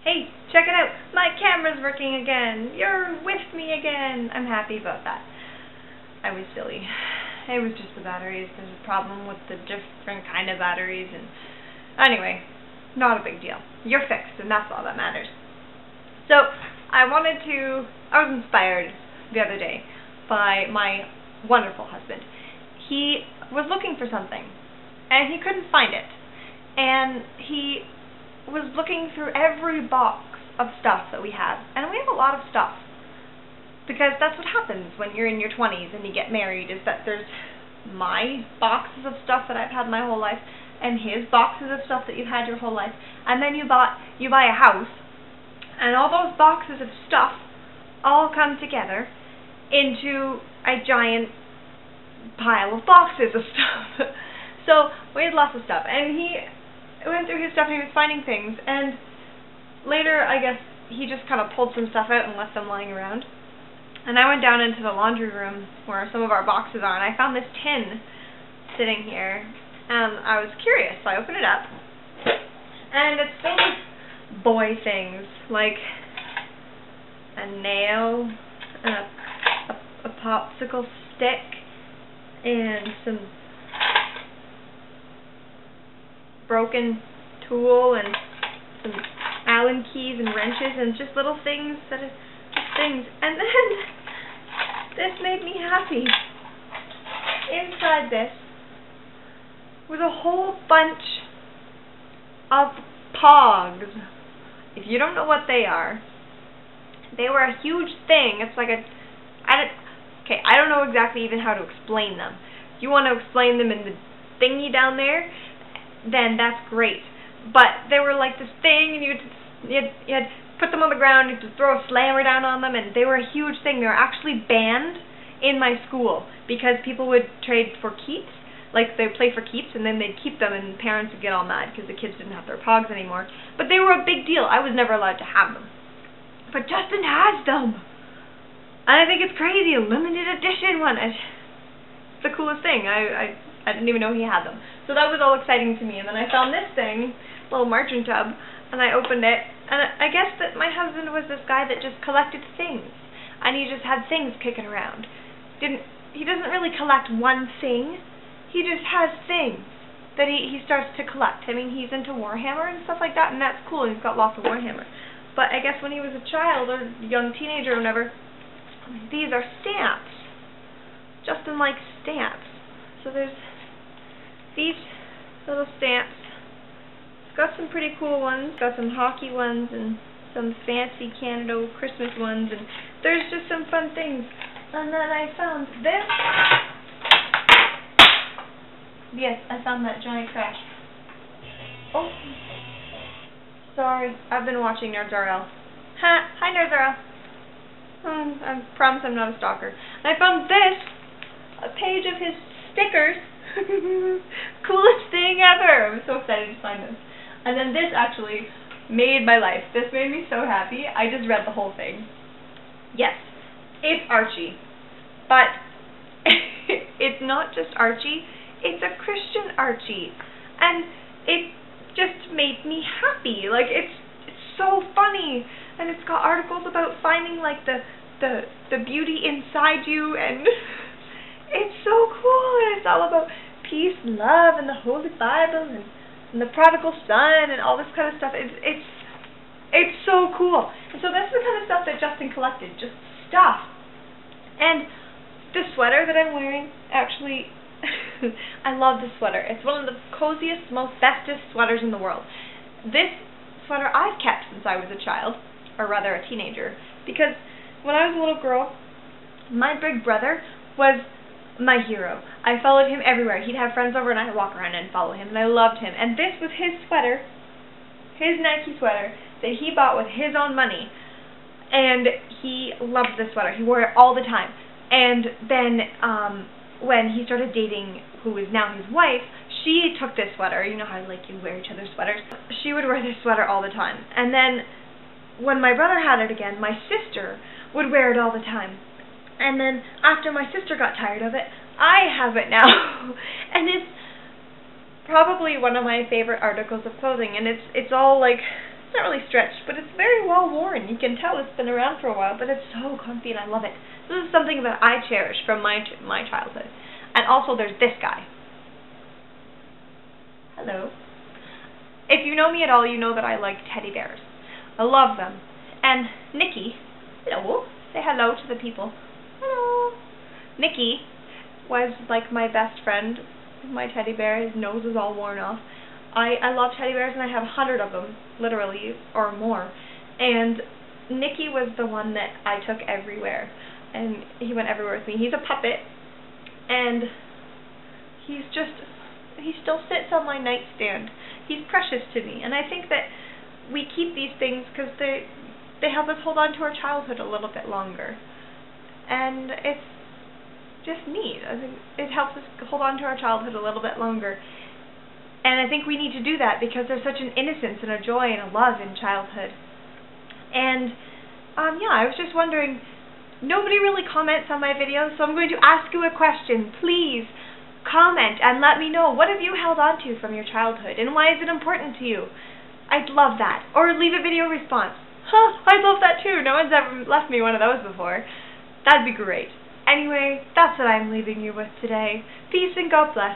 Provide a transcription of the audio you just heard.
Hey, check it out. My camera's working again. You're with me again. I'm happy about that. I was silly. It was just the batteries. There's a problem with the different kind of batteries. And anyway, not a big deal. You're fixed, and that's all that matters. So, I was inspired the other day by my wonderful husband. He was looking for something, and he couldn't find it. And he was looking through every box of stuff that we have, and we have a lot of stuff, because that's what happens when you're in your 20s and you get married, is that there's my boxes of stuff that I've had my whole life, and his boxes of stuff that you've had your whole life, and then you buy a house, and all those boxes of stuff all come together into a giant pile of boxes of stuff. So we had lots of stuff, and he went through his stuff and he was finding things, and later I guess he just kind of pulled some stuff out and left them lying around. And I went down into the laundry room where some of our boxes are, and I found this tin sitting here, and I was curious, so I opened it up, and it's filled with boy things, like a nail, and a popsicle stick, and some broken tool and some Allen keys and wrenches and just little things that are just things. And then this made me happy. Inside this was a whole bunch of Pogs. If you don't know what they are, they were a huge thing. It's like I don't know exactly even how to explain them. If you want to explain them in the thingy down there, then that's great. But they were like this thing, and you had put them on the ground, you had to throw a slammer down on them, and they were a huge thing. They were actually banned in my school because people would trade for keeps, like they'd play for keeps, and then they'd keep them, and parents would get all mad because the kids didn't have their Pogs anymore. But they were a big deal. I was never allowed to have them. But Justin has them! And I think it's crazy, a limited edition one. It's the coolest thing. I didn't even know he had them. So that was all exciting to me. And then I found this thing, little margarine tub, and I opened it. And I guess that my husband was this guy that just collected things. And he just had things kicking around. He doesn't really collect one thing. He just has things that he starts to collect. I mean, he's into Warhammer and stuff like that, and that's cool. He's got lots of Warhammer. But I guess when he was a child or young teenager or whatever, these are stamps. Justin likes stamps. So there's these little stamps. It's got some pretty cool ones. It's got some hockey ones and some fancy Canada Christmas ones, and there's just some fun things. And then I found this. Yes, I found that giant crash. Oh, sorry. I've been watching Nerds RL. Hi, Nerds RL. I promise I'm not a stalker. And I found this, a page of his stickers. Coolest thing ever. I was so excited to find this. And then this actually made my life. This made me so happy. I just read the whole thing. Yes, it's Archie. But it's not just Archie. It's a Christian Archie. And it just made me happy. Like, it's so funny. And it's got articles about finding, like, the beauty inside you, and it's so cool, and it's all about peace and love and the Holy Bible and the prodigal son and all this kind of stuff. It's so cool. And so that's the kind of stuff that Justin collected, just stuff. And the sweater that I'm wearing, actually, I love this sweater. It's one of the coziest, most bestest sweaters in the world. This sweater I've kept since I was a child, or rather a teenager, because when I was a little girl, my big brother was my hero. I followed him everywhere. He'd have friends over and I'd walk around and follow him, and I loved him. And this was his sweater, his Nike sweater, that he bought with his own money, and he loved this sweater. He wore it all the time. And then when he started dating who is now his wife, she took this sweater. You know how like you wear each other's sweaters? She would wear this sweater all the time. And then when my brother had it again, my sister would wear it all the time. And then after my sister got tired of it, I have it now. And it's probably one of my favorite articles of clothing, and it's all like it's not really stretched, but it's very well worn. You can tell it's been around for a while, but it's so comfy and I love it. This is something that I cherish from my childhood. And also there's this guy. Hello. If you know me at all, you know that I like teddy bears. I love them. And Nikki, hello, say hello to the people. Hello. Nikki was like my best friend, my teddy bear. His nose is all worn off. I love teddy bears and I have 100 of them, literally, or more. And Nikki was the one that I took everywhere. And he went everywhere with me. He's a puppet. And he still sits on my nightstand. He's precious to me. And I think that we keep these things because they help us hold on to our childhood a little bit longer. And it's just neat. I think it helps us hold on to our childhood a little bit longer. And I think we need to do that because there's such an innocence and a joy and a love in childhood. And, yeah, I was just wondering, nobody really comments on my videos, so I'm going to ask you a question. Please comment and let me know, what have you held on to from your childhood and why is it important to you? I'd love that. Or leave a video response. I'd love that too. No one's ever left me one of those before. That'd be great. Anyway, that's what I'm leaving you with today. Peace and God bless.